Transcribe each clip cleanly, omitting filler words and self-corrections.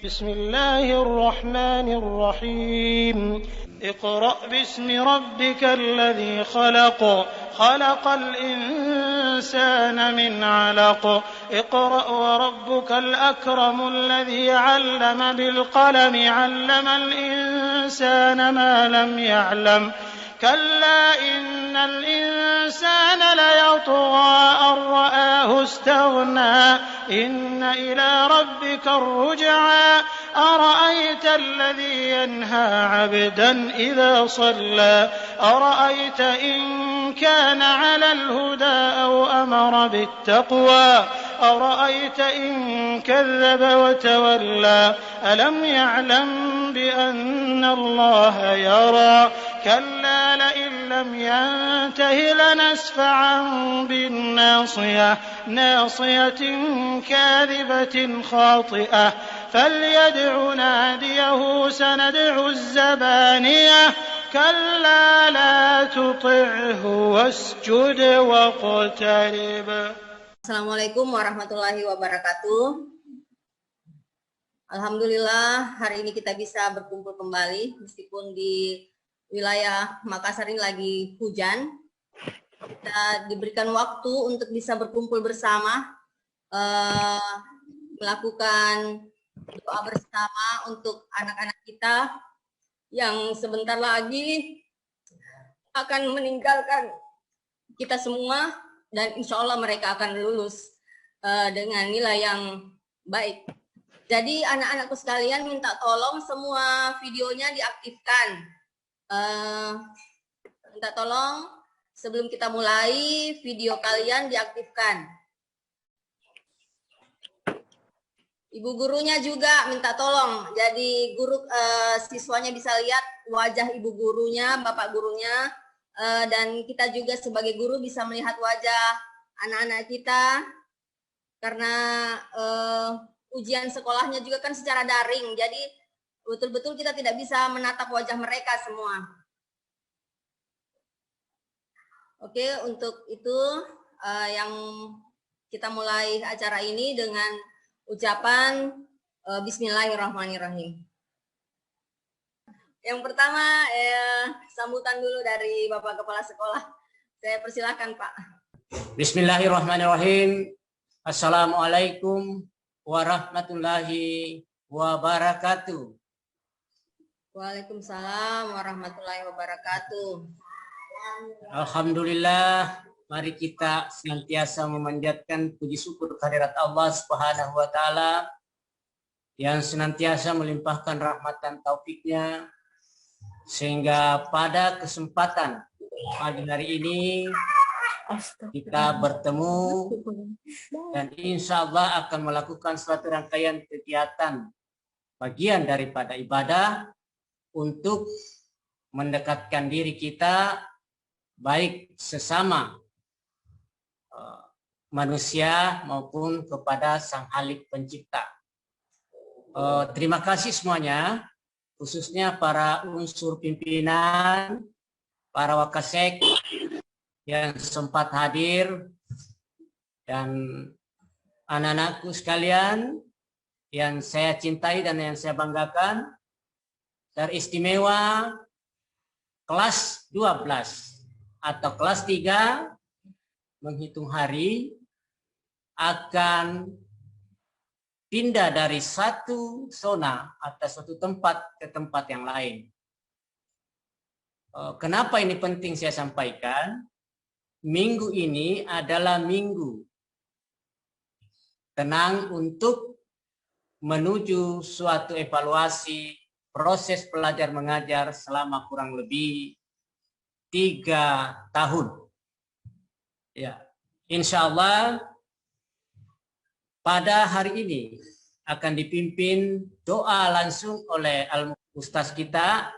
بسم الله الرحمن الرحيم اقرأ باسم ربك الذي خلق خلق الإنسان من علق اقرأ وربك الأكرم الذي علم بالقلم علم الإنسان ما لم يعلم كلا إن الإنسان ليطغى أن رآه استغنى إن إلى ربك الرجعى أرأيت الذي ينهى عبدا إذا صلى أرأيت إن كان على الهدى أو أمر بالتقوى أرأيت إن كذب وتولى ألم يعلم بأن الله يرى كلا لئن لم ينته لنسفعا بالناصية ناصية كاذبة خاطئة فليدع ناديه سندع الزبانية كلا لا تطعه واسجد واقترب. Assalamualaikum warahmatullahi wabarakatuh. Alhamdulillah hari ini kita bisa berkumpul kembali meskipun di wilayah Makassar ini lagi hujan. Kita diberikan waktu untuk bisa berkumpul bersama, melakukan doa bersama untuk anak-anak kita yang sebentar lagi akan meninggalkan kita semua dan insya Allah mereka akan lulus dengan nilai yang baik. Jadi anak-anakku sekalian minta tolong semua videonya diaktifkan. Minta tolong sebelum kita mulai video kalian diaktifkan. Ibu gurunya juga minta tolong. Jadi guru siswanya bisa lihat wajah ibu gurunya, bapak gurunya, dan kita juga sebagai guru bisa melihat wajah anak-anak kita karena ujian sekolahnya juga kan secara daring. Jadi betul-betul kita tidak bisa menatap wajah mereka semua. Oke, untuk itu yang kita mulai acara ini dengan ucapan Bismillahirrahmanirrahim. Yang pertama sambutan dulu dari Bapak Kepala Sekolah. Saya persilahkan Pak. Bismillahirrahmanirrahim. Assalamualaikum warahmatullahi wabarakatuh. Waalaikumsalam warahmatullahi wabarakatuh. Alhamdulillah, mari kita senantiasa memanjatkan puji syukur kehadirat Allah Subhanahu wa taala yang senantiasa melimpahkan rahmatan taufiknya sehingga pada kesempatan pagi hari ini kita bertemu dan insya Allah akan melakukan suatu rangkaian kegiatan bagian daripada ibadah untuk mendekatkan diri kita baik sesama manusia maupun kepada Sang Khalik Pencipta. Terima kasih semuanya, khususnya para unsur pimpinan, para wakasek yang sempat hadir, dan anak-anakku sekalian yang saya cintai dan yang saya banggakan, teristimewa kelas 12 atau kelas 3 menghitung hari akan pindah dari satu zona atau suatu tempat ke tempat yang lain. Kenapa ini penting saya sampaikan? Minggu ini adalah minggu tenang untuk menuju suatu evaluasi proses belajar mengajar selama kurang lebih 3 tahun. Ya, insya Allah pada hari ini akan dipimpin doa langsung oleh Al-Ustaz kita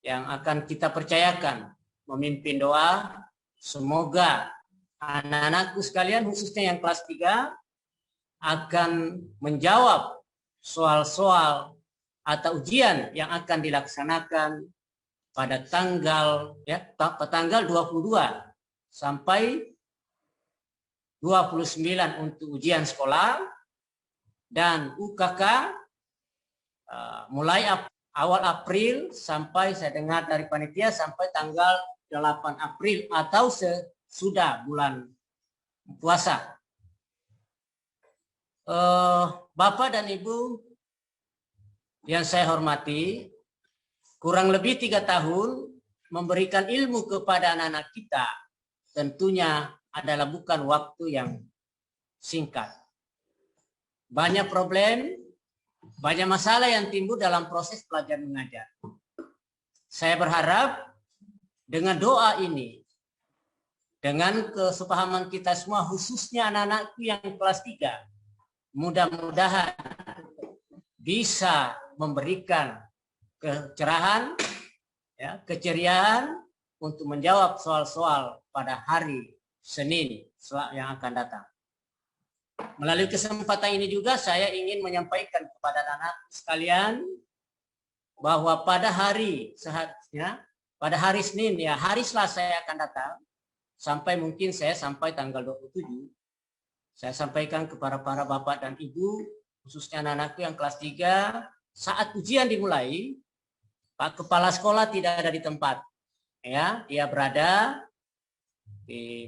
yang akan kita percayakan memimpin doa. Semoga anak-anakku sekalian khususnya yang kelas 3 akan menjawab soal-soal atau ujian yang akan dilaksanakan pada tanggal 22 sampai 29 untuk ujian sekolah dan UKK mulai awal April sampai saya dengar dari panitia sampai tanggal 8 April atau sesudah bulan puasa. Bapak dan Ibu yang saya hormati, kurang lebih 3 tahun memberikan ilmu kepada anak-anak kita tentunya adalah bukan waktu yang singkat. Banyak problem, banyak masalah yang timbul dalam proses belajar mengajar. Saya berharap dengan doa ini, dengan kesepahaman kita semua, khususnya anak-anakku yang kelas 3, mudah-mudahan bisa memberikan kecerahan, ya, keceriaan untuk menjawab soal-soal pada hari Senin yang akan datang. Melalui kesempatan ini juga saya ingin menyampaikan kepada anak-anak sekalian bahwa pada hari seharusnya pada hari Senin, ya hari Selasa saya akan datang, sampai mungkin saya sampai tanggal 27, saya sampaikan kepada para bapak dan ibu, khususnya anak-anakku yang kelas 3, saat ujian dimulai, Pak Kepala Sekolah tidak ada di tempat. Ya, dia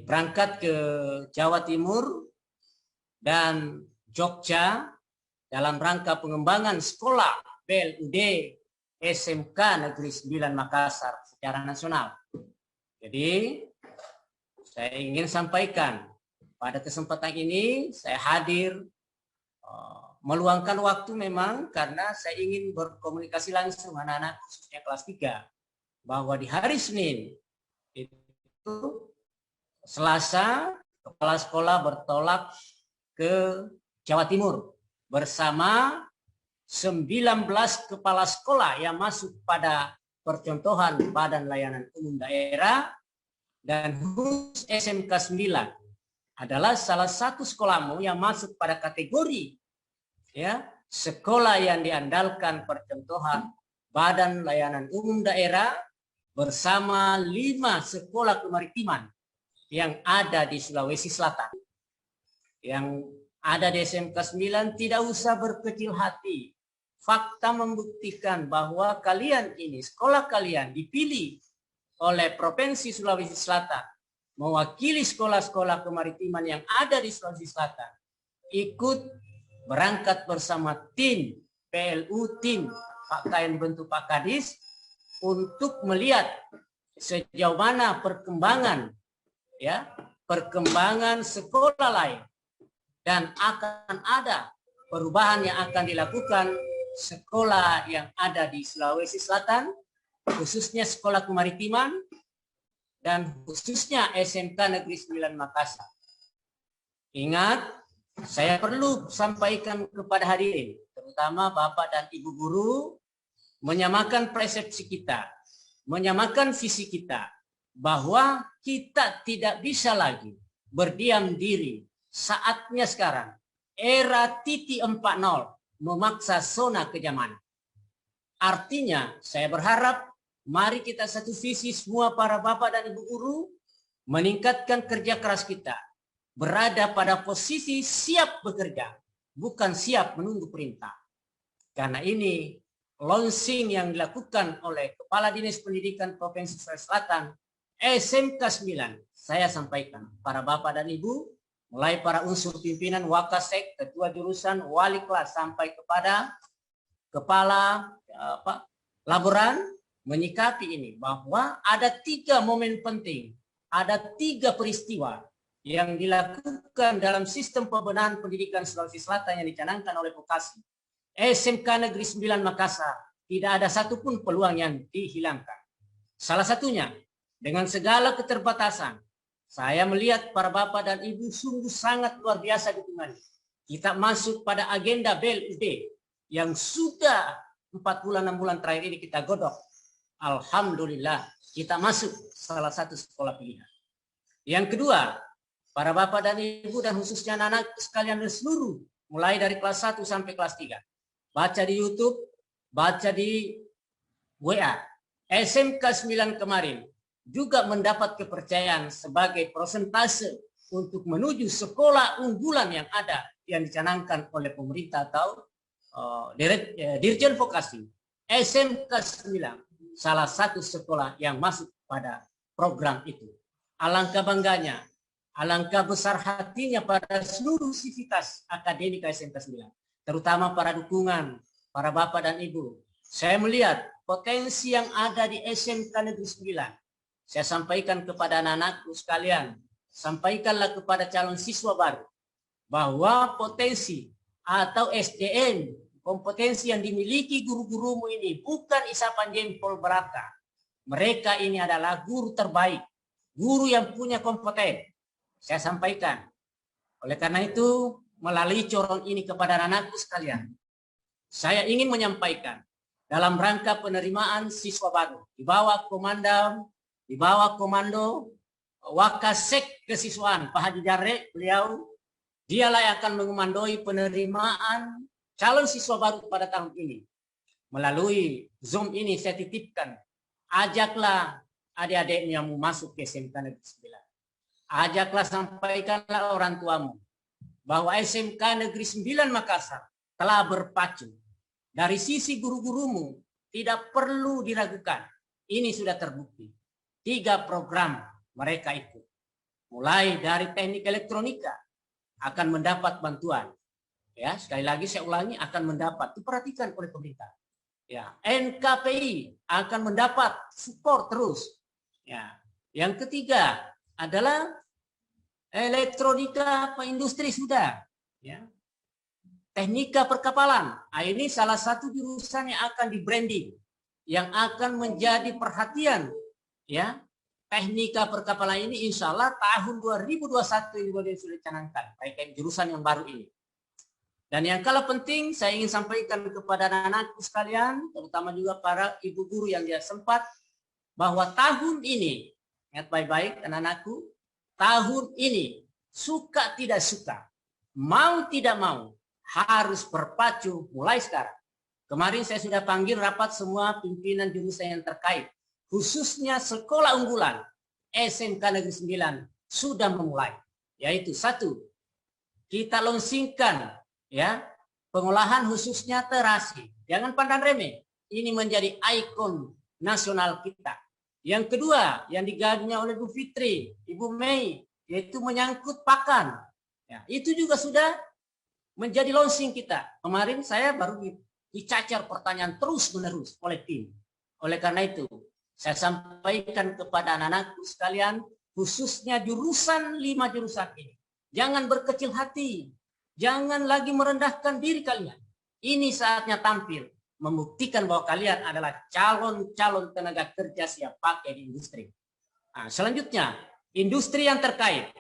berangkat ke Jawa Timur dan Jogja dalam rangka pengembangan sekolah BLUD SMK Negeri 9 Makassar secara nasional. Jadi saya ingin sampaikan pada kesempatan ini saya hadir meluangkan waktu memang karena saya ingin berkomunikasi langsung anak-anak khususnya kelas 3 bahwa di hari Senin itu Selasa kepala sekolah bertolak ke Jawa Timur bersama 19 kepala sekolah yang masuk pada percontohan Badan Layanan Umum Daerah, dan khusus SMK 9 adalah salah satu sekolahmu yang masuk pada kategori ya sekolah yang diandalkan percontohan Badan Layanan Umum Daerah bersama 5 sekolah kemaritiman yang ada di Sulawesi Selatan. Yang ada di SMK 9 tidak usah berkecil hati. Fakta membuktikan bahwa kalian ini, sekolah kalian dipilih oleh Provinsi Sulawesi Selatan mewakili sekolah-sekolah kemaritiman yang ada di Sulawesi Selatan ikut berangkat bersama tim PLU, tim fakta yang bentuk Pak Kadis untuk melihat sejauh mana perkembangan ya perkembangan sekolah lain dan akan ada perubahan yang akan dilakukan sekolah yang ada di Sulawesi Selatan, khususnya sekolah kemaritiman dan khususnya SMK Negeri 9 Makassar. Ingat, saya perlu sampaikan kepada hadirin, terutama Bapak dan Ibu guru, menyamakan persepsi kita, menyamakan visi kita, bahwa kita tidak bisa lagi berdiam diri. Saatnya sekarang, era titik 4.0 memaksa zona kenyamanan. Artinya, saya berharap mari kita satu visi semua para bapak dan ibu guru meningkatkan kerja keras kita, berada pada posisi siap bekerja, bukan siap menunggu perintah. Karena ini launching yang dilakukan oleh Kepala Dinas Pendidikan Provinsi Sulawesi Selatan, SMK 9, saya sampaikan para bapak dan ibu, mulai para unsur pimpinan Wakasek, ketua jurusan, wali kelas, sampai kepada kepala laboran menyikapi ini bahwa ada 3 momen penting, ada 3 peristiwa yang dilakukan dalam sistem pembenahan pendidikan Sulawesi Selatan yang dicanangkan oleh Vokasi. SMK Negeri 9 Makassar tidak ada satupun peluang yang dihilangkan. Salah satunya dengan segala keterbatasan, saya melihat para bapak dan ibu sungguh sangat luar biasa dukungannya. Kita masuk pada agenda BLUD yang sudah 4 bulan 6 bulan terakhir ini kita godok. Alhamdulillah kita masuk salah satu sekolah pilihan. Yang kedua, para bapak dan ibu dan khususnya anak-anak sekalian seluruh, mulai dari kelas 1 sampai kelas 3. Baca di YouTube, baca di WA. SMK 9 kemarin juga mendapat kepercayaan sebagai persentase untuk menuju sekolah unggulan yang ada yang dicanangkan oleh pemerintah atau Dirjen Vokasi, SMK 9, salah satu sekolah yang masuk pada program itu. Alangkah bangganya, alangkah besar hatinya pada seluruh sivitas akademika SMK 9, terutama para dukungan, para bapak dan ibu. Saya melihat potensi yang ada di SMK Negeri 9. Saya sampaikan kepada anak-anakku sekalian, sampaikanlah kepada calon siswa baru, bahwa potensi atau SDM, kompetensi yang dimiliki guru-gurumu ini bukan isapan jempol belaka. Mereka ini adalah guru terbaik, guru yang punya kompeten. Saya sampaikan. Oleh karena itu, melalui corong ini kepada anak-anakku sekalian, saya ingin menyampaikan dalam rangka penerimaan siswa baru di bawah komando Wakasek Kesiswaan Pak Haji Jarre, beliau dialah yang akan mengomandoi penerimaan calon siswa baru pada tahun ini. Melalui Zoom ini saya titipkan, ajaklah adik-adikmu yang mau masuk ke SMK Negeri 9. Ajaklah, sampaikanlah orang tuamu bahwa SMK Negeri 9 Makassar telah berpacu. Dari sisi guru-gurumu tidak perlu diragukan. Ini sudah terbukti. 3 program mereka ikut. Mulai dari teknik elektronika akan mendapat bantuan. Ya, sekali lagi saya ulangi, akan mendapat. Diperhatikan oleh pemerintah. Ya, NKPI akan mendapat support terus. Ya, yang ketiga adalah elektronika industri sudah. Ya. Teknika perkapalan. Nah, ini salah satu jurusan yang akan di branding, yang akan menjadi perhatian. Ya, teknika perkapalan ini insya Allah tahun 2021 ini sudah dicanangkan, baik jurusan yang baru ini. Dan yang kalah penting, saya ingin sampaikan kepada anak-anakku sekalian, terutama juga para ibu guru yang dia sempat, bahwa tahun ini, ingat baik-baik anak-anakku, tahun ini suka tidak suka, mau tidak mau, harus berpacu mulai sekarang. Kemarin saya sudah panggil rapat semua pimpinan jurusan yang terkait, khususnya sekolah unggulan SMK Negeri 9 sudah memulai, yaitu 1, kita launchingkan ya pengolahan khususnya terasi. Jangan pandang remeh, ini menjadi ikon nasional kita. Yang kedua yang digandengnya oleh Bu Fitri, Ibu Mei, yaitu menyangkut pakan. Ya, itu juga sudah menjadi launching kita. Kemarin saya baru dicacar pertanyaan terus-menerus oleh tim. Oleh karena itu, saya sampaikan kepada anak-anakku sekalian, khususnya jurusan 5 jurusan ini. Jangan berkecil hati. Jangan lagi merendahkan diri kalian. Ini saatnya tampil. Membuktikan bahwa kalian adalah calon-calon tenaga kerja siap pakai di industri. Nah, selanjutnya, industri yang terkait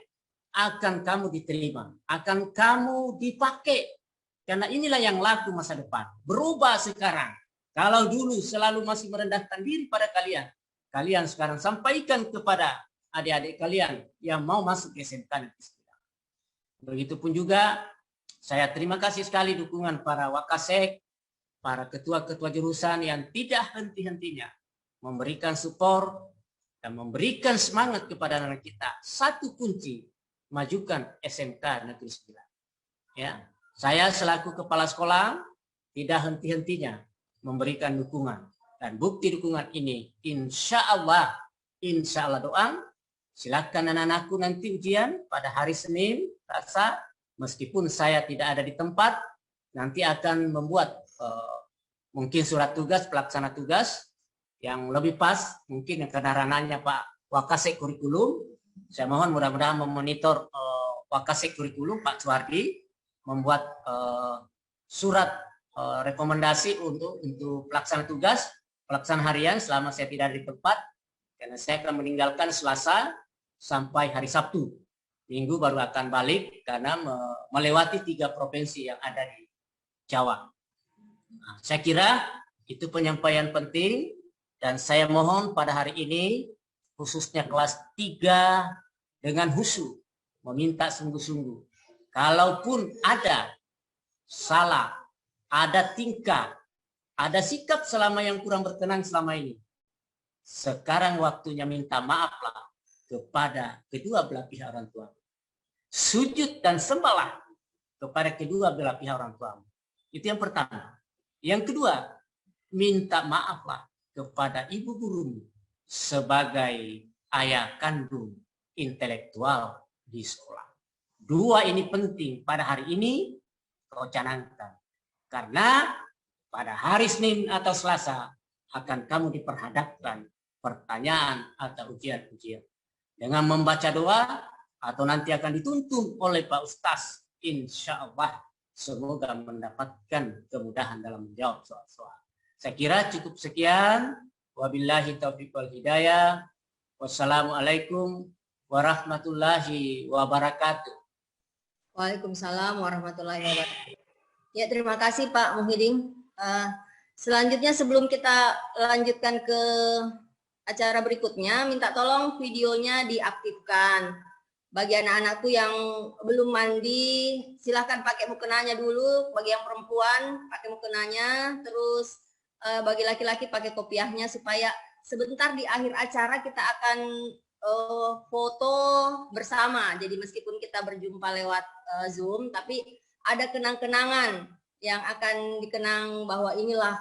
akan kamu diterima, akan kamu dipakai. Karena inilah yang laku masa depan. Berubah sekarang. Kalau dulu selalu masih merendahkan diri pada kalian, kalian sekarang sampaikan kepada adik-adik kalian yang mau masuk ke SMK Negeri 9. Begitupun juga saya terima kasih sekali dukungan para Wakasek, para ketua-ketua jurusan yang tidak henti-hentinya memberikan support dan memberikan semangat kepada anak kita. Satu kunci, majukan SMK Negeri 9. Ya, saya selaku kepala sekolah tidak henti-hentinya memberikan dukungan, dan bukti dukungan ini insya Allah doa. Silakan anak-anakku nanti ujian pada hari Senin, Selasa, meskipun saya tidak ada di tempat, nanti akan membuat mungkin surat tugas, pelaksana tugas yang lebih pas, mungkin karena ranahnya Pak Wakasek Kurikulum. Saya mohon mudah-mudahan memonitor Wakasek Kurikulum Pak Suwardi membuat surat rekomendasi untuk pelaksana tugas, pelaksana harian selama saya tidak ada di tempat, karena saya akan meninggalkan Selasa sampai hari Sabtu. Minggu baru akan balik karena melewati 3 provinsi yang ada di Jawa. Nah, saya kira itu penyampaian penting, dan saya mohon pada hari ini khususnya kelas 3 dengan khusyuk meminta sungguh-sungguh, kalaupun ada salah, ada tingkah, ada sikap selama yang kurang berkenan selama ini, sekarang waktunya minta maaflah kepada kedua belah pihak orang tua. Sujud dan sembahlah kepada kedua belah pihak orang tua. Itu yang pertama. Yang kedua, minta maaflah kepada ibu gurumu sebagai ayah kandung intelektual di sekolah. Dua ini penting pada hari ini kau canangkan. Karena pada hari Senin atau Selasa akan kamu diperhadapkan pertanyaan atau ujian-ujian. Dengan membaca doa atau nanti akan dituntun oleh Pak Ustaz. Insya Allah semoga mendapatkan kemudahan dalam menjawab soal-soal. Saya kira cukup sekian. Wabillahi taufiq wal hidayah. Wassalamualaikum warahmatullahi wabarakatuh. Waalaikumsalam warahmatullahi wabarakatuh. Ya, terima kasih Pak Muhyiddin. Selanjutnya sebelum kita lanjutkan ke acara berikutnya, minta tolong videonya diaktifkan. Bagi anak-anakku yang belum mandi, silahkan pakai mukenanya dulu. Bagi yang perempuan, pakai mukenanya. Terus bagi laki-laki pakai kopiahnya, supaya sebentar di akhir acara kita akan foto bersama. Jadi meskipun kita berjumpa lewat Zoom, tapi ada kenang-kenangan yang akan dikenang bahwa inilah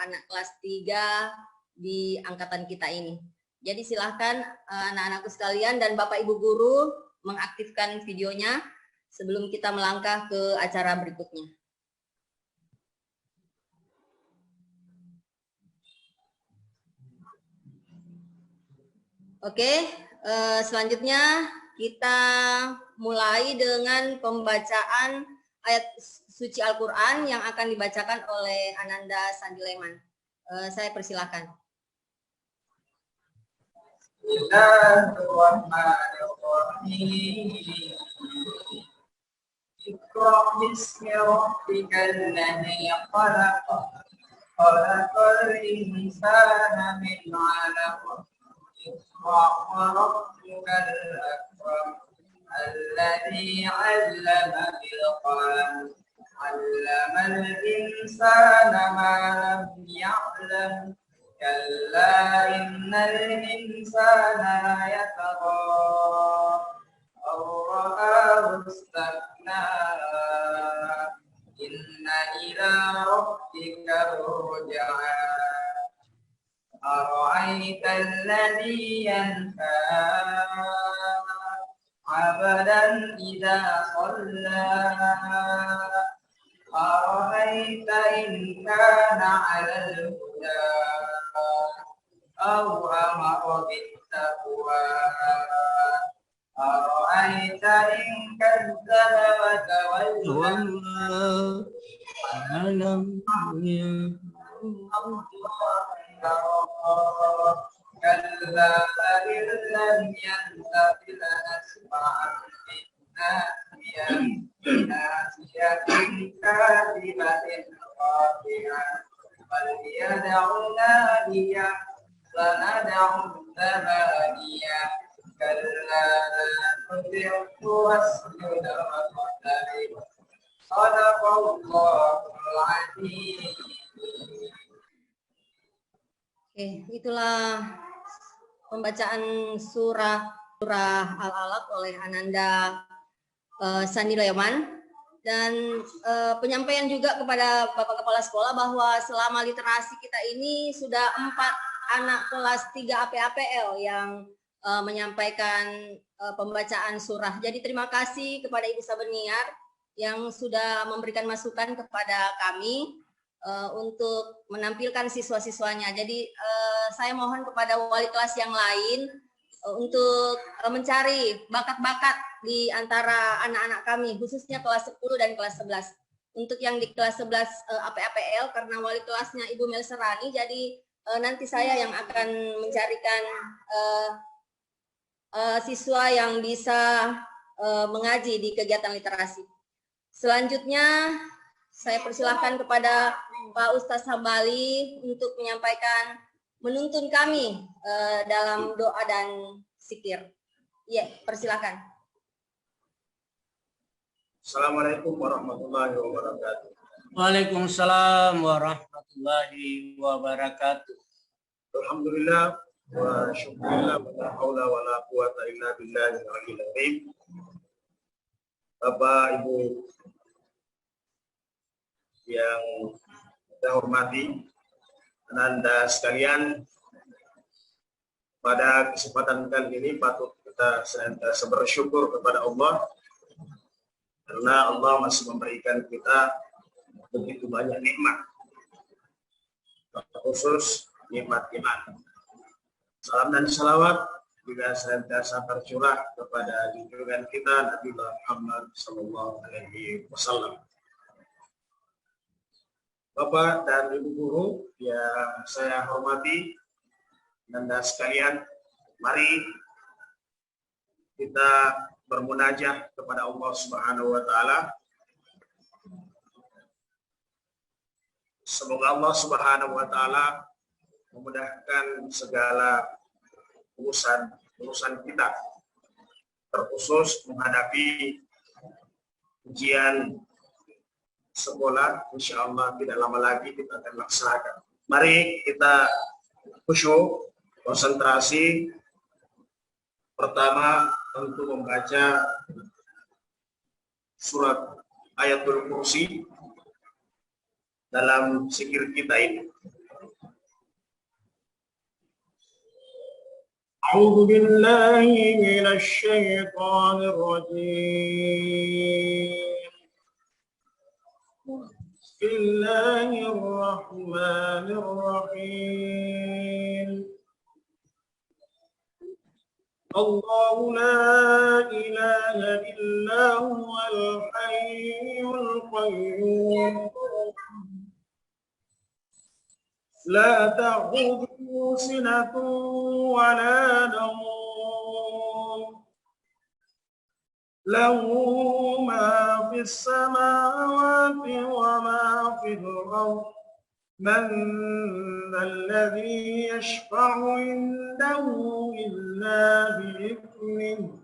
anak kelas 3 di angkatan kita ini. Jadi silahkan anak-anakku sekalian dan Bapak Ibu guru mengaktifkan videonya sebelum kita melangkah ke acara berikutnya. Oke, selanjutnya kita mulai dengan pembacaan ayat suci Al-Quran yang akan dibacakan oleh Ananda Sandileman. Saya persilakan. Bismillahirrahmanirrahim. Iqra bismi rabbikal ladzi khalaq. Khalaqal insana min 'alaq. Iqra wa rabbukal akram. Alladzi 'allama bil qalam. 'Allamal insana ma lam ya'lam. كلا إن الإنسان ليطغى أن رآه استغنى إن إلى ربك الرجعى أرأيت الذي ينهى عبدا إذا صلى أرأيت إن كان على الهدى أو أمر بالتقوى أرأيت إن كذب وتولى كلا لئن لم ينته لنسمعا بالناصية ناصية كاذبة خاطئة فليدع ناديا سندع الزبانية كلا لا تطعه واسجد واقترب صدق الله العظيم. Oke, itulah pembacaan surah Al-Alaq oleh Ananda Sandileman, dan penyampaian juga kepada Bapak Kepala Sekolah bahwa selama literasi kita ini sudah 4 anak kelas 3 APAPL yang menyampaikan pembacaan surah. Jadi terima kasih kepada Ibu Sabeniar yang sudah memberikan masukan kepada kami untuk menampilkan siswa-siswanya. Jadi saya mohon kepada wali kelas yang lain untuk mencari bakat-bakat di antara anak-anak kami, khususnya kelas 10 dan kelas 11. Untuk yang di kelas 11 APAPL, karena wali kelasnya Ibu Melserani, jadi nanti saya yang akan mencarikan siswa yang bisa mengaji di kegiatan literasi. Selanjutnya, saya persilahkan kepada Pak Ustadz Hambali untuk menyampaikan, menuntun kami dalam doa dan zikir. Ya, persilahkan. Assalamualaikum warahmatullahi wabarakatuh. Waalaikumsalam warahmatullahi wabarakatuh. Alhamdulillah wa syukurillah wa la haula wa la quwata illa billahil aliyyil azim. Bapak, Ibu yang saya hormati, Anda sekalian, pada kesempatan kali ini patut kita senantiasa bersyukur kepada Allah karena Allah masih memberikan kita begitu banyak nikmat, khusus nikmat iman. Salam dan salawat juga senantiasa tercurah kepada junjungan kita Nabi Muhammad Sallallahu Alaihi Wasallam. Bapak dan Ibu guru yang saya hormati, Anda sekalian, mari kita bermunajat kepada Allah Subhanahu wa taala. Semoga Allah Subhanahu wa taala memudahkan segala urusan kita, terkhusus menghadapi ujian sekolah. Insya Allah tidak lama lagi kita akan laksanakan. Mari kita khusyuk, konsentrasi. Pertama tentu membaca surat Ayatul Kursi dalam zikir kita ini. A'udzu billahi minasy syaithanir rajim. Bismillahirrahmanirrahim. Allahu la ilaha illa huwal hayyul qayyum. La ta'khudhuhu sinatun wa la nawm. Lahu ma fis samawati wa ma fil ardh. من ذا الذي يشفع عنده إلا بإذنه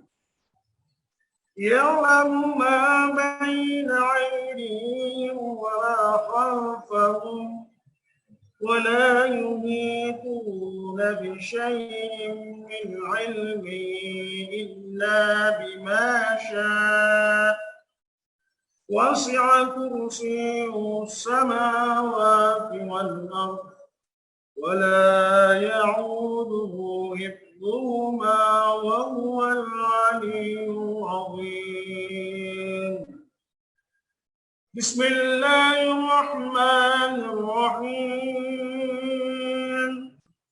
يعلم ما بين أيديهم وما خلفهم ولا يحيطون بشيء من علمه إلا بما شاء وسع كرسيه السماوات والأرض ولا يعوده حفظهما وهو العلي العظيم. بسم الله الرحمن الرحيم.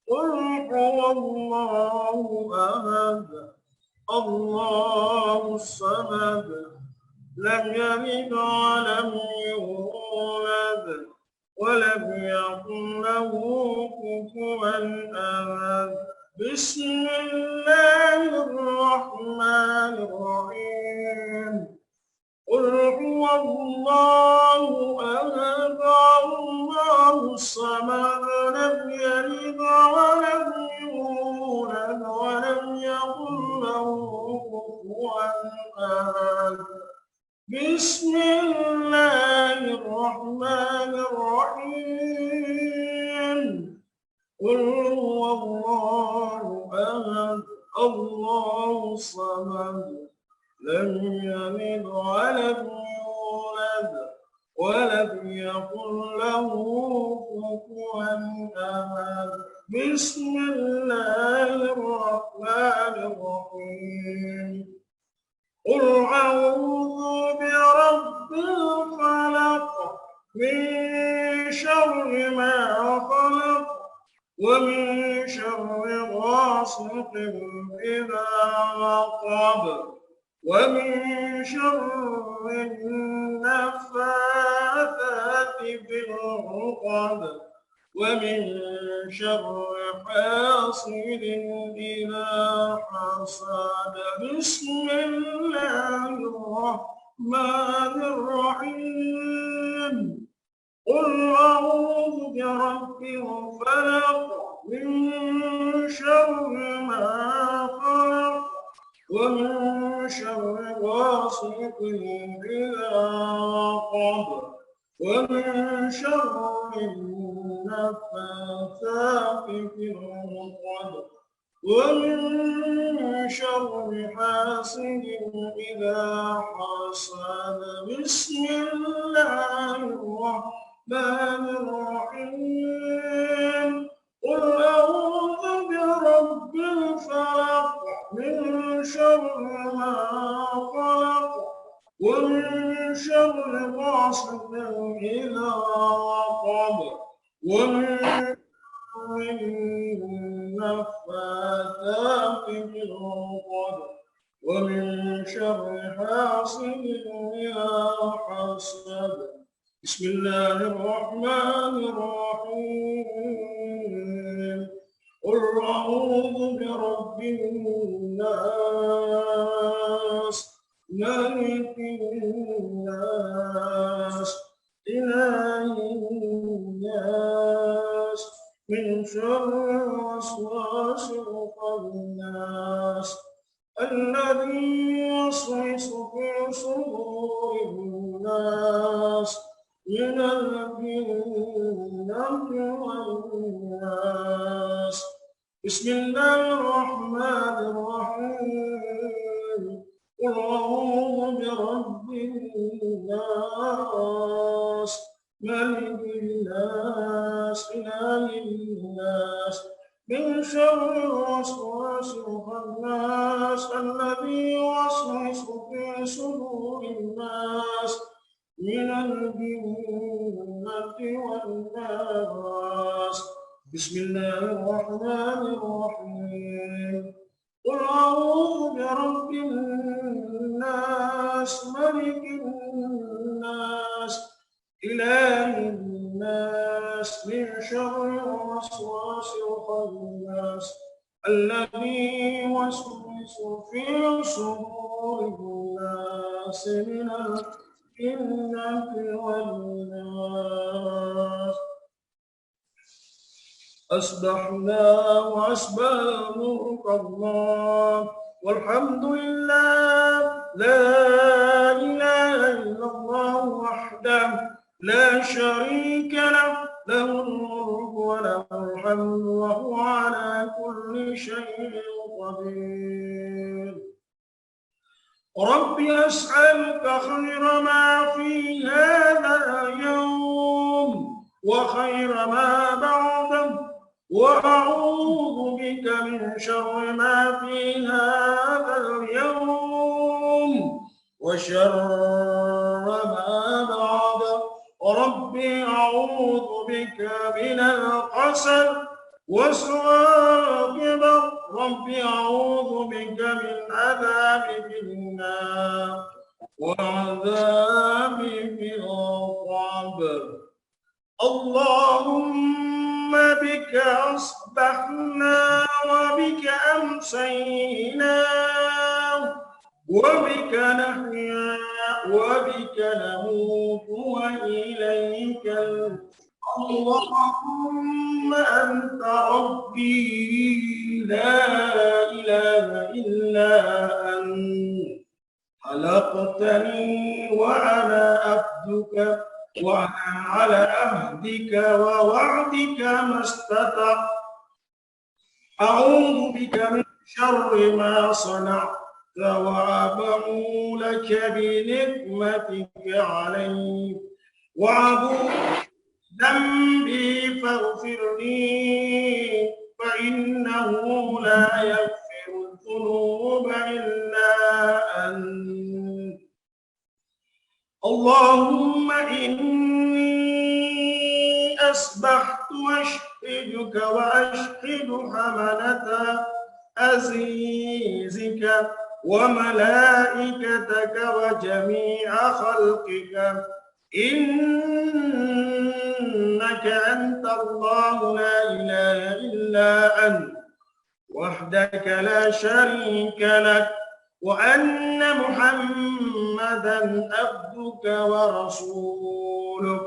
قل هو الله أحد الله الصمد لم يلد ولم يولد ولم يكن له كفوا أحد. بسم الله الرحمن الرحيم. قل هو الله أحد الله الصمد لم يلد ولم يولد ولم يكن له كفوا أحد. بسم الله الرحمن الرحيم. قل هو الله أحد الله الصمد لم يلد ولم يولد ولم يكن له كفوا أحد. بسم الله الرحمن الرحيم. قل أعوذ برب الفلق من شر ما خلق ومن شر غاسق إذا وقب ومن شر النفاثات في العقد ومن شر حاسد إذا حسد. بسم الله الرحمن الرحيم. قل أعوذ برب الفلق من شر ما خلق ومن شر غاسق إذا وقب ومن شر النفاثات في العقد ومن شر حاسد إذا حسد. بسم الله الرحمن الرحيم. قل أعوذ برب الفلق من شر ما خلق ومن شر غاسق إذا وقب ومن شر النفاثات في العقد ومن شر حاسد إذا حسد. بسم الله الرحمن الرحيم. قل أعوذ برب الناس ملك الناس إله الناس من شر الوسواس الخناس الذي يوسوس في صدور الناس من الجنة والناس. بسم الله الرحمن الرحيم. قل أعوذ برب الناس ملك الناس إله الناس من شر الوسواس الخناس الذي يوسوس في صدور الناس من الجنة والناس. بسم الله الرحمن الرحيم. قل أعوذ برب الناس ملك الناس إله الناس من شر الوسواس الخناس الذي يوسوس في صدور الناس من الجنة والناس. أصبحنا وأصبح ملك الله والحمد لله لا إله إلا الله وحده لا شريك له له الملك وله الحمد وهو على كل شيء قدير. رب أسألك خير ما في هذا اليوم وخير ما بعده وأعوذ بك من شر ما في هذا اليوم وشر ما بعده. ربي أعوذ بك من القسل وسوء الكبر. ربي أعوذ بك من عذاب في النار وعذاب في القبر. اللهم بك أصبحنا وبك أمسينا وبك نحيا وبك نموت وإليك اللهم أنت ربي لا إله إلا أنت خلقتني وأنا عبدك وأنا على عهدك ووعدك ما استطعت. أعوذ بك من شر ما صنعت وأبوء لك بنعمتك علي وأبوء ذنبي فاغفر لي فإنه لا يغفر الذنوب إلا أنت. اللهم إني أصبحت أشهدك وأشهد حملة عزيزك وملائكتك وجميع خلقك إنك أنت الله لا إله إلا أنت وحدك لا شريك لك وأن محمدا عبدك ورسولك.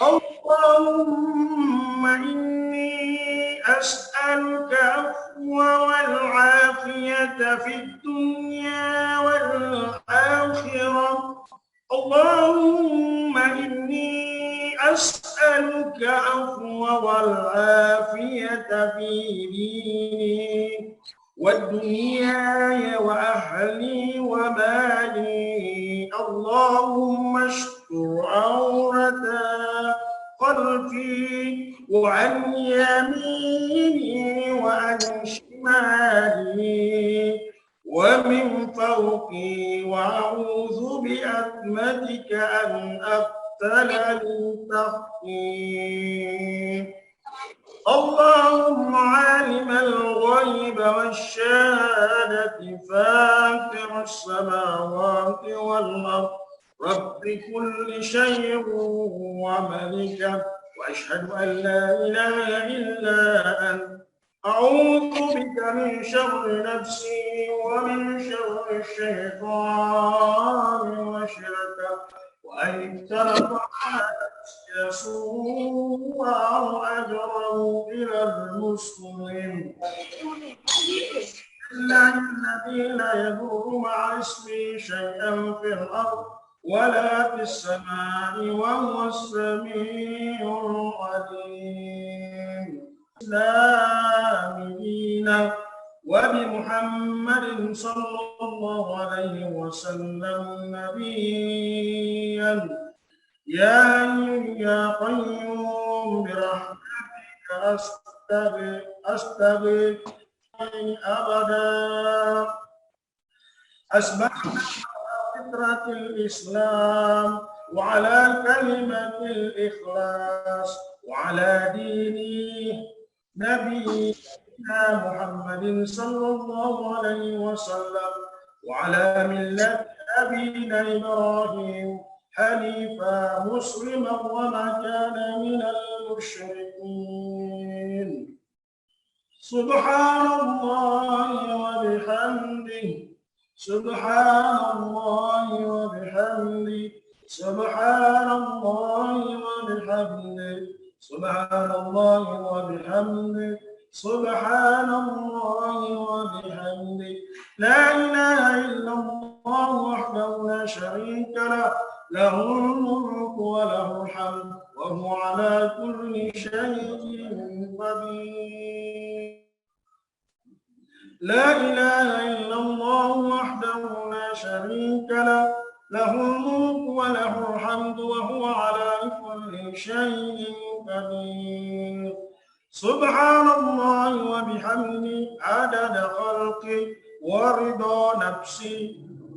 اللهم إني أسألك العفو والعافية في الدنيا والآخرة. اللهم إني وأسألك عفو والعافية في ديني ودنياي وأهلي ومالي. اللهم استر عورة خلفي وعن يميني وعن شمالي ومن فوقي، وأعوذ بعظمتك أن أبتل من تحتي. اللهم عالم الغيب والشهادة فاطر السماوات والأرض رب كل شيء وملكه، وأشهد أن لا إله إلا أنت أعوذ بك من شر نفسي ومن شر الشيطان وشركه، وأن ترفع يسوء أو أجره إلى المسلم إلا الذي لا يضر مع اسمه شيئا في الأرض ولا في السماء وهو السميع العليم. الإسلام دينا وبمحمد صلى الله عليه وسلم نبيا. يا حي يا قيوم برحمتك أستغيث أبدا. أسبحنا فطرة الإسلام وعلى كلمة الإخلاص وعلى دين نبينا محمد صلى الله عليه وسلم وعلى ملة أبينا إبراهيم حنيفا مسلما وما كان من المشركين. سبحان الله وبحمده سبحان الله وبحمده سبحان الله وبحمده سبحان الله وبحمده سبحان الله وبحمده. لا إله إلا الله وحده لا شريك له، له الملك وله الحمد وهو على كل شيء قدير. لا إله إلا الله وحده لا شريك له، له الملك وله الحمد وهو على كل شيء قدير. سبحان الله وبحمده عدد خلقه ورضا نفسي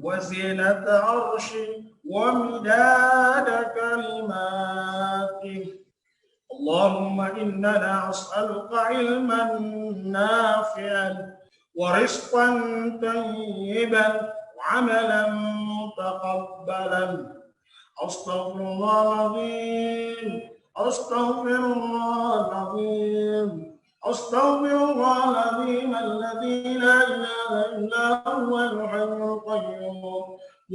وزينة عرشي ومداد كلماته. اللهم إننا نسألك علما نافعا ورزقا طيبا وعملا متقبلا. أستغفر الله العظيم أستغفر الله العظيم أستغفر الله العظيم الذي لا إله إلا هو الحي القيوم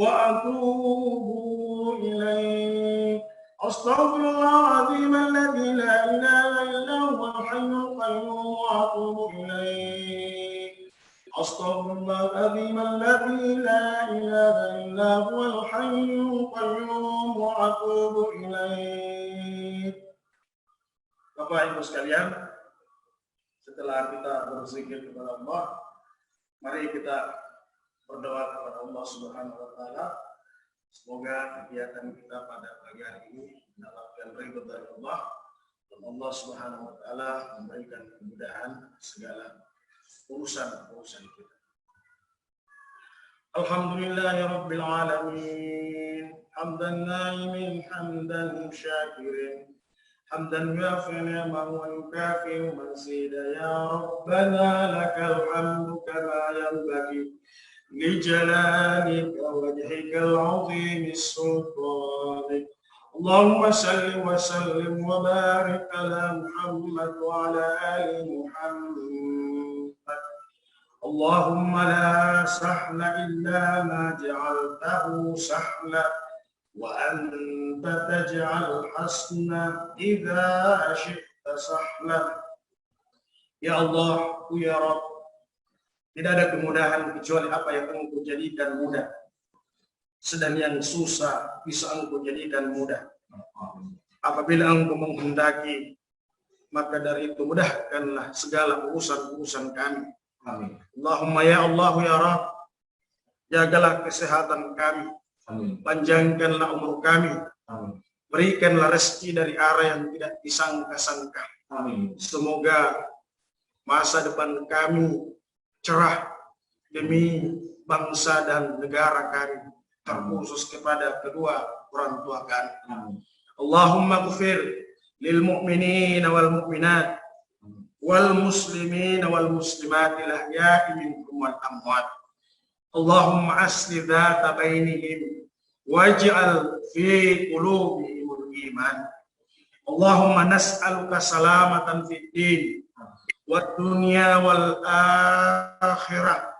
وأتوب إليه. أستغفر الله العظيم الذي لا إله إلا هو الحي القيوم وأتوب إليه. أستغفر الله العظيم الذي لا إله إلا هو الحي القيوم وأتوب إليه. Bapak Ibu sekalian, setelah kita berzikir kepada Allah, mari kita berdoa kepada Allah Subhanahu wa taala. Semoga kegiatan kita pada pagi hari ini mendapatkan ridho dari Allah dan Allah Subhanahu wa taala memberikan kemudahan segala urusan kita. Alhamdulillahirabbil alamin. Hamdan naimin hamdan syakirin. حمدا يوافي نعمه ويكافئ مزيدا. يا ربنا لك الحمد كما ينبغي لجلالك وجهك العظيم السلطان. اللهم صل وسلم وبارك على محمد وعلى آل محمد. اللهم لا سهل إلا ما جعلته سهلا وأنت تجعل الحسن إذا شئت سهلا. Ya Allah, ya Rabb, tidak ada kemudahan kecuali apa yang Engkau jadikan mudah. Sedang yang susah bisa Engkau jadikan mudah. Apabila Engkau menghendaki, maka dari itu mudahkanlah segala urusan-urusan kami. Amin. Allahumma ya Allah ya Rabb, jagalah kesehatan kami. Amin. Panjangkanlah umur kami. Amin. Berikanlah rezeki dari arah yang tidak disangka-sangka. Amin. Semoga masa depan kami cerah demi bangsa dan negara kami, terkhusus kepada kedua orang tua kami. Amin. Allahumma ghfir lil mu'minina wal mu'minat wal muslimina wal muslimat al ahya'i minhum wal amwat. Allahumma asli dhata bainihim waj'al fi qulubihim al iman. Allahumma nas'aluka salamatan fid din wad dunya wal akhirah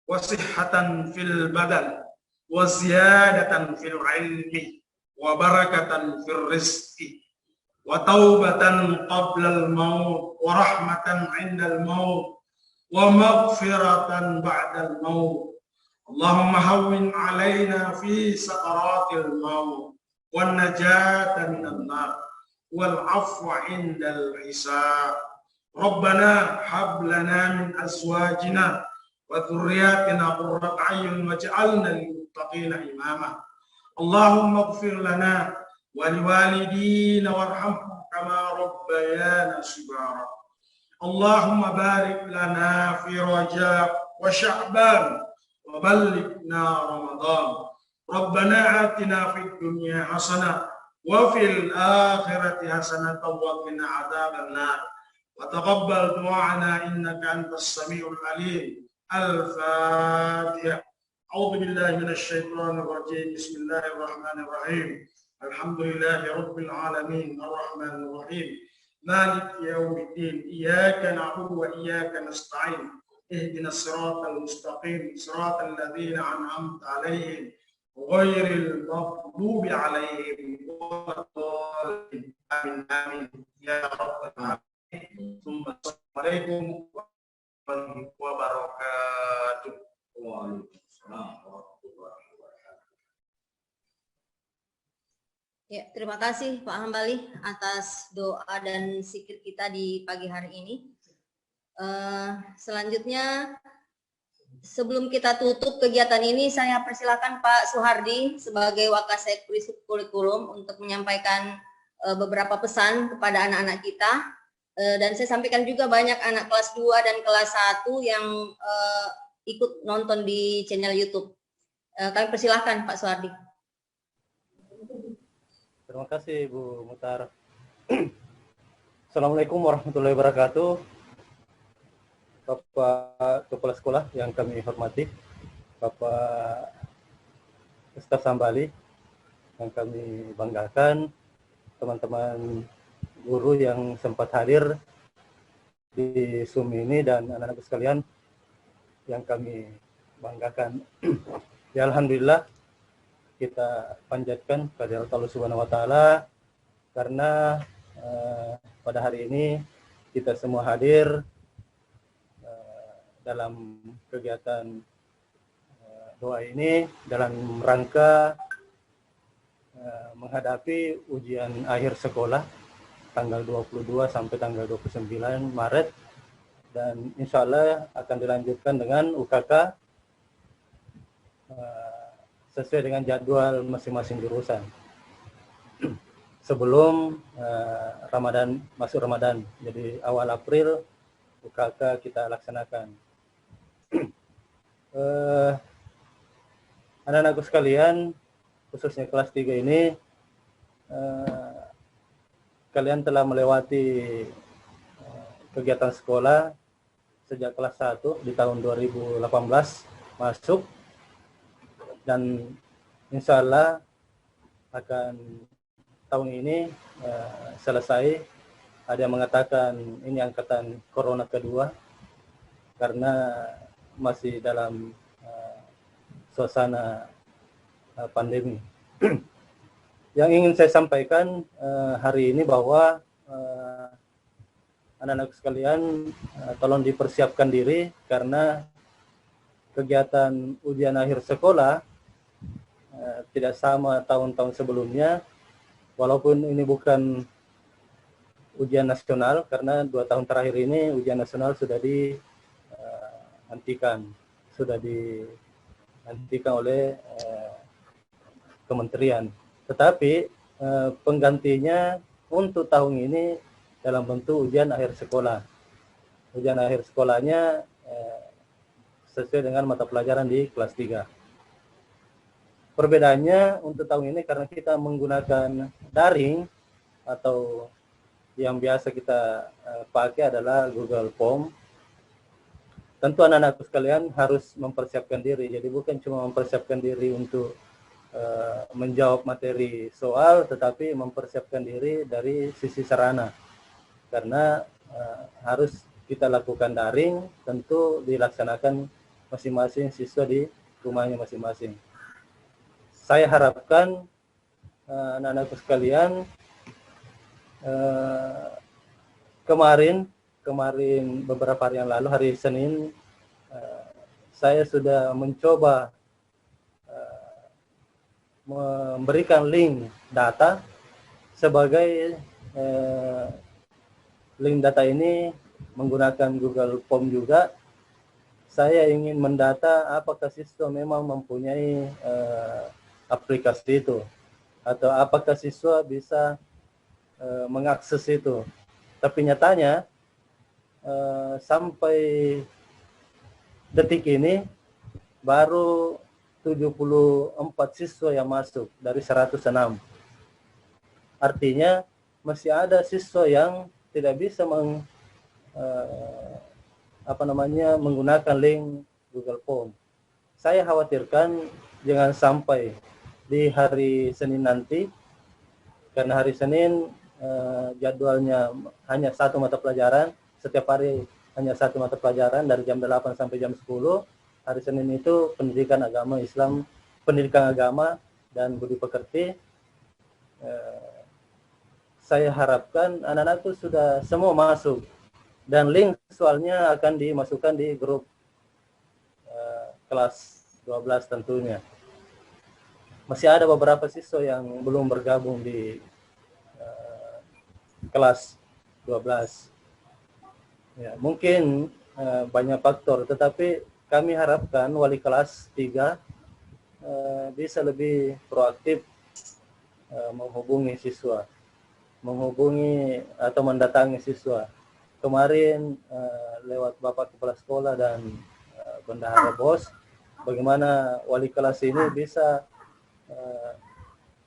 wa sihhatan fil badan wa ziyadatan fil ilmi wa barakatan fil rizqi wa taubatan qabla al maut wa rahmatan 'inda al maut wa maghfiratan ba'da al maut. Allahumma hawwin 'alaina fi sakaratil maut wan najata minan nar wal 'afwa 'inda al hisab. Rabbana hab lana min azwajina wa dhurriyyatina qurrata a'yun waj'alna lil muttaqina imama. Allahumma ighfir lana wa liwalidina warhamhum kama rabbayana shighara. Allahumma barik lana fi Rajab wa Sya'ban wa ballighna Ramadan. Rabbana atina fid dunya hasanah wa fil akhirati hasanah wa qina adzaban nar. Wa taqabbal du'ana innaka antas samiul alim. Al-Fatihah. A'udzu billahi minasy syaithanir rajim. Bismillahirrahmanirrahim. Alhamdulillahi rabbil alamin arrahmanir rahim. Maliki yaumiddin. Iyyaka na'budu wa iyyaka nasta'in. Ihdinas siratal mustaqim. Siratal ladzina an'amta 'alaihim ghairil maghdubi 'alaihim waladdallin. Amin amin ya rabbal alamin. Assalamualaikum warahmatullahi wabarakatuh. Waalaikumsalam warahmatullahi wabarakatuh. Ya, terima kasih Pak Hambali atas doa dan zikir kita di pagi hari ini. Selanjutnya, sebelum kita tutup kegiatan ini, saya persilakan Pak Suhardi sebagai Wakasek Kurikulum untuk menyampaikan beberapa pesan kepada anak-anak kita. Dan saya sampaikan juga banyak anak kelas 2 dan kelas 1 yang ikut nonton di channel YouTube. Kami persilahkan Pak Suhardi. Terima kasih Bu Mutar. Assalamualaikum warahmatullahi wabarakatuh. Bapak Kepala Sekolah yang kami hormati, Bapak Ustaz Hambali yang kami banggakan, teman-teman guru yang sempat hadir di Zoom ini, dan anak-anak sekalian yang kami banggakan. Ya, alhamdulillah kita panjatkan kehadirat Allah Subhanahu wa taala karena pada hari ini kita semua hadir dalam kegiatan doa ini dalam rangka menghadapi ujian akhir sekolah tanggal 22 sampai tanggal 29 Maret, dan insya Allah akan dilanjutkan dengan UKK sesuai dengan jadwal masing-masing jurusan sebelum masuk Ramadan. Jadi awal April UKK kita laksanakan. Anak-anakku sekalian, khususnya kelas 3 ini, kalian telah melewati kegiatan sekolah sejak kelas 1 di tahun 2018 masuk, dan insya Allah akan tahun ini selesai. Ada yang mengatakan ini angkatan corona kedua karena masih dalam suasana pandemi. Yang ingin saya sampaikan hari ini bahwa anak-anak sekalian tolong dipersiapkan diri, karena kegiatan ujian akhir sekolah tidak sama tahun-tahun sebelumnya. walaupun ini bukan ujian nasional, karena 2 tahun terakhir ini ujian nasional sudah dihentikan oleh kementerian. Tetapi penggantinya untuk tahun ini dalam bentuk ujian akhir sekolah. Ujian akhir sekolahnya sesuai dengan mata pelajaran di kelas 3. Perbedaannya untuk tahun ini karena kita menggunakan daring atau yang biasa kita pakai adalah Google Form. Tentu anak-anakku sekalian harus mempersiapkan diri. Jadi bukan cuma mempersiapkan diri untuk menjawab materi soal, tetapi mempersiapkan diri dari sisi sarana. Karena harus kita lakukan daring, tentu dilaksanakan masing-masing siswa di rumahnya masing-masing. Saya harapkan anak-anakku sekalian, kemarin beberapa hari yang lalu, hari Senin, saya sudah mencoba memberikan link data. Sebagai link data ini menggunakan Google Form juga. Saya ingin mendata apakah siswa memang mempunyai aplikasi itu, atau apakah siswa bisa mengakses itu. Tapi nyatanya sampai detik ini baru 74 siswa yang masuk dari 106. Artinya masih ada siswa yang tidak bisa menggunakan link Google Form. Saya khawatirkan jangan sampai di hari Senin nanti, karena hari Senin jadwalnya hanya 1 mata pelajaran, setiap hari hanya 1 mata pelajaran dari jam 8 sampai jam 10. Hari Senin itu pendidikan agama Islam, pendidikan agama dan budi pekerti. Saya harapkan anak-anakku sudah semua masuk, dan link soalnya akan dimasukkan di grup kelas 12 tentunya. Masih ada beberapa siswa yang belum bergabung di kelas 12. Ya, mungkin banyak faktor, tetapi kami harapkan wali kelas 3 bisa lebih proaktif menghubungi siswa, menghubungi atau mendatangi siswa. Kemarin lewat Bapak Kepala Sekolah dan Bendahara Bos, bagaimana wali kelas ini bisa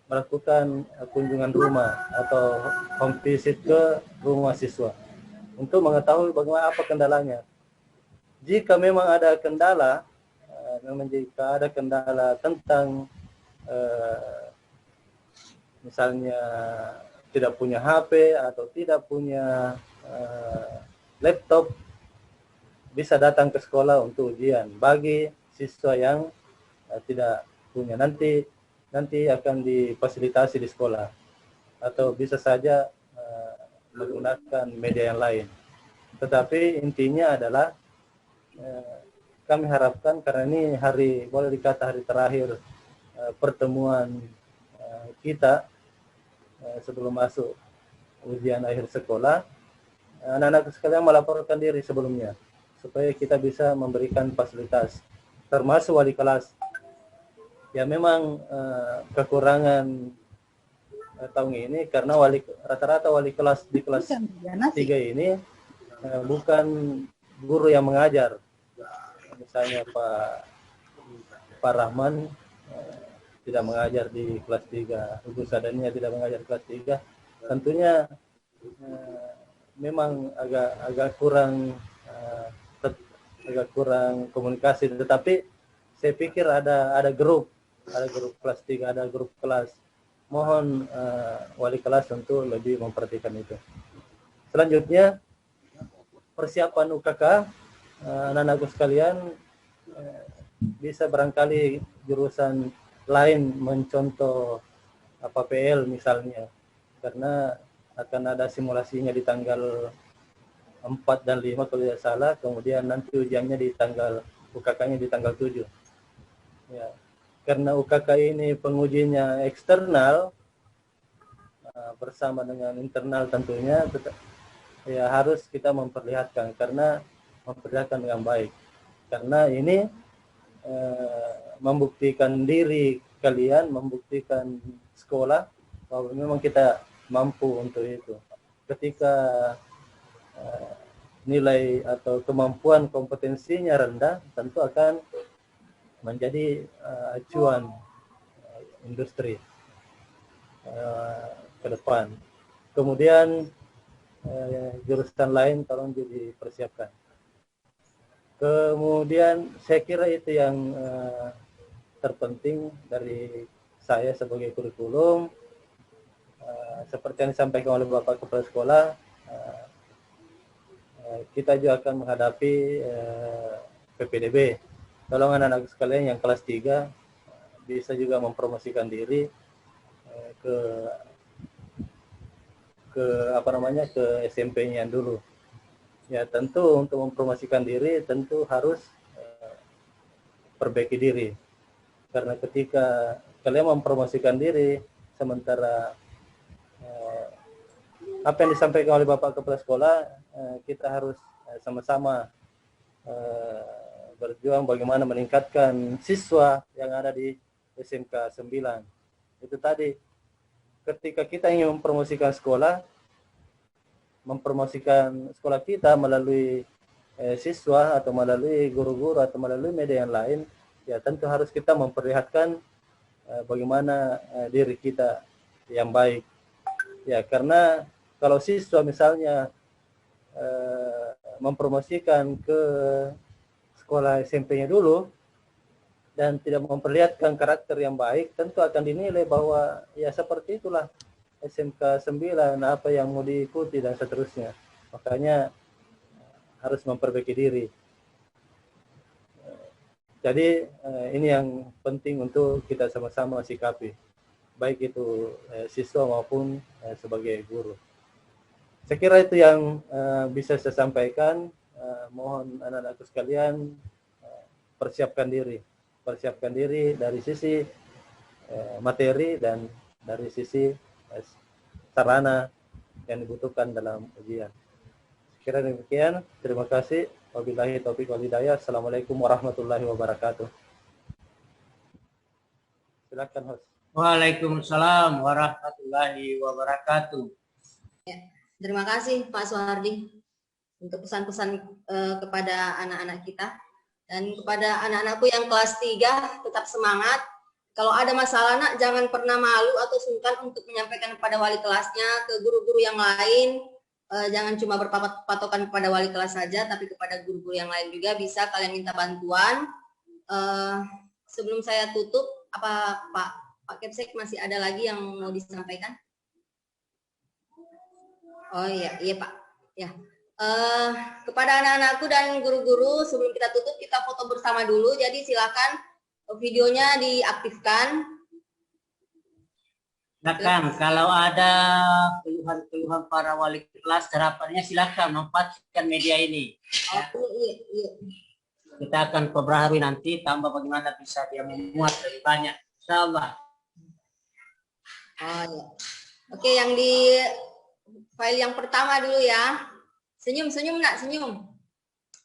melakukan kunjungan rumah atau home visit ke rumah siswa untuk mengetahui bagaimana apa kendalanya. Jika memang ada kendala, tentang misalnya tidak punya HP atau tidak punya laptop, bisa datang ke sekolah untuk ujian. Bagi siswa yang tidak punya, nanti akan difasilitasi di sekolah, atau bisa saja menggunakan media yang lain. Tetapi intinya adalah kami harapkan, karena ini boleh dikata hari terakhir pertemuan kita sebelum masuk ujian akhir sekolah, anak-anak sekalian melaporkan diri sebelumnya supaya kita bisa memberikan fasilitas, termasuk wali kelas. Ya memang kekurangan tahun ini karena rata-rata wali kelas di kelas 3 ini bukan guru yang mengajar. Misalnya Pak Rahman tidak mengajar di kelas 3, Ibu Sadania tidak mengajar kelas 3. Tentunya memang agak kurang komunikasi, tetapi saya pikir ada grup kelas 3, ada grup kelas. Mohon wali kelas untuk lebih memperhatikan itu. Selanjutnya, persiapan UKK, anak-anakku sekalian, bisa barangkali jurusan lain mencontoh PL misalnya, karena akan ada simulasinya di tanggal 4 dan 5 kalau tidak salah, kemudian nanti ujiannya di UKK-nya di tanggal 7. Ya, karena UKK ini pengujinya eksternal, bersama dengan internal tentunya ya harus kita memperlihatkan dengan baik, karena ini membuktikan diri kalian, membuktikan sekolah bahwa memang kita mampu untuk itu. Ketika nilai atau kemampuan kompetensinya rendah, tentu akan menjadi acuan industri ke depan. Kemudian jurusan lain tolong dipersiapkan. Kemudian saya kira itu yang terpenting dari saya sebagai kurikulum. Seperti yang disampaikan oleh Bapak Kepala Sekolah, kita juga akan menghadapi PPDB. Tolong anak-anak sekalian yang kelas 3 bisa juga mempromosikan diri ke SMP-nya dulu. Ya tentu untuk mempromosikan diri tentu harus perbaiki diri. Karena ketika kalian mempromosikan diri, sementara apa yang disampaikan oleh Bapak Kepala Sekolah, kita harus sama-sama berjuang bagaimana meningkatkan siswa yang ada di SMK 9. Itu tadi, ketika kita ingin mempromosikan sekolah kita melalui siswa atau melalui guru-guru atau melalui media yang lain, ya tentu harus kita memperlihatkan bagaimana diri kita yang baik. Ya, karena kalau siswa misalnya mempromosikan ke sekolah SMP-nya dulu dan tidak memperlihatkan karakter yang baik, tentu akan dinilai bahwa ya seperti itulah SMK 9, apa yang mau diikuti dan seterusnya. Makanya harus memperbaiki diri. Jadi ini yang penting untuk kita sama-sama sikapi, baik itu siswa maupun sebagai guru. Saya kira itu yang bisa saya sampaikan. Mohon anak-anakku sekalian persiapkan diri dari sisi materi dan dari sisi sarana yang dibutuhkan dalam ujian. Kira demikian. Terima kasih. Wabillahi taufiq wal hidayah. Assalamualaikum warahmatullahi wabarakatuh. Silakan host. Waalaikumsalam warahmatullahi wabarakatuh. Ya, terima kasih Pak Suhardi untuk pesan-pesan kepada anak-anak kita, dan kepada anak-anakku yang kelas 3 tetap semangat. Kalau ada masalah nak, jangan pernah malu atau sungkan untuk menyampaikan kepada wali kelasnya, ke guru-guru yang lain. Jangan cuma berpatokan kepada wali kelas saja, tapi kepada guru-guru yang lain juga bisa kalian minta bantuan. Sebelum saya tutup, apa Pak Kepsek masih ada lagi yang mau disampaikan? Oh iya Pak. Ya. Kepada anak-anakku dan guru-guru, sebelum kita tutup, kita foto bersama dulu. Jadi silakan videonya diaktifkan. Silakan, kalau ada keluhan-keluhan para wali kelas, harapannya silakan manfaatkan media ini. Iya. Kita akan perbaharui nanti, tambah bagaimana bisa dia memuat lebih banyak. Insyaallah. Oh iya. Oke, yang di file yang pertama dulu ya. Senyum nak, senyum.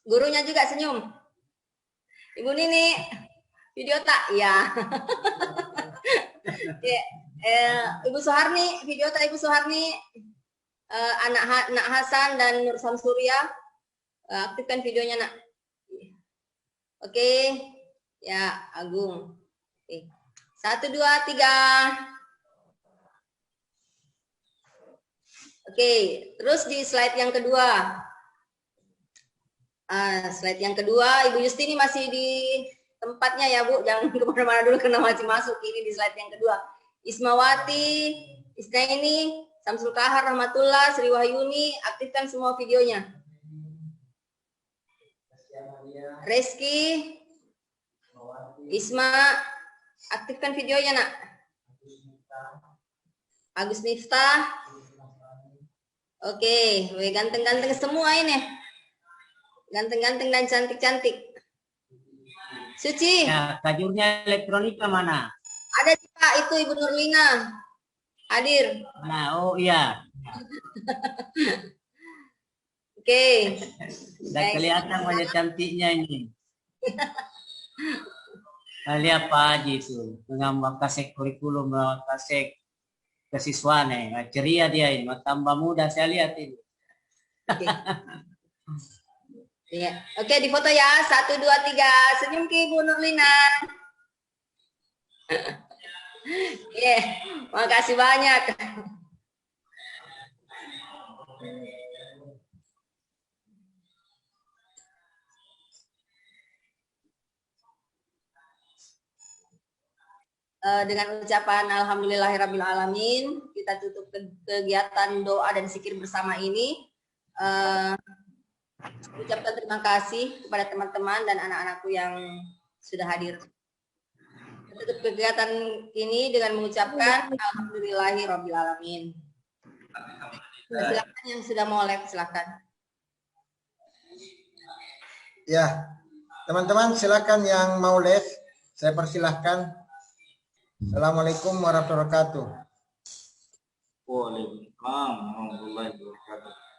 Gurunya juga senyum. Ibu Nini, video tak? Ya. Ibu Suharni, video tak Ibu Suharni, anak Hasan dan Nur Samsuria, aktifkan videonya nak. Oke, ya Agung. Oke. 1, 2, 3. Oke, terus di slide yang kedua. Slide yang kedua, Ibu Yustini masih di tempatnya ya Bu, jangan kemana-mana dulu karena masih masuk ini di slide yang kedua. Ismawati, Isnaini, Samsul Kahar, Rahmatullah, Sri Wahyuni, aktifkan semua videonya. Reski, Isma, aktifkan videonya nak. Agus Miftah. Oke, ganteng-ganteng semua ini. Ganteng-ganteng dan cantik-cantik. Suci. Ya, kajurnya elektronika mana? Ada Pak, itu Ibu Nurlina. Hadir. Nah, oh iya. Oke. Udah kelihatan wajah cantiknya ini. Lihat Pak Haji itu mengambil kasek kurikulum, kasek kesiswaan ceria dia ini, tambah muda saya lihat ini. Oke. Iya. Oke, di foto ya. 1, 2, 3. Senyum ke Ibu Nurlina. Iya, makasih banyak. Dengan ucapan alhamdulillahirrabbilalamin, kita tutup kegiatan doa dan zikir bersama ini. Ucapkan terima kasih kepada teman-teman dan anak-anakku yang sudah hadir. Tutup kegiatan ini dengan mengucapkan alhamdulillahirrabbilalamin. Silakan yang sudah mau live, silakan. Ya, teman-teman silakan yang mau live, saya persilahkan. Assalamualaikum warahmatullahi wabarakatuh. Waalaikumsalam warahmatullahi wabarakatuh.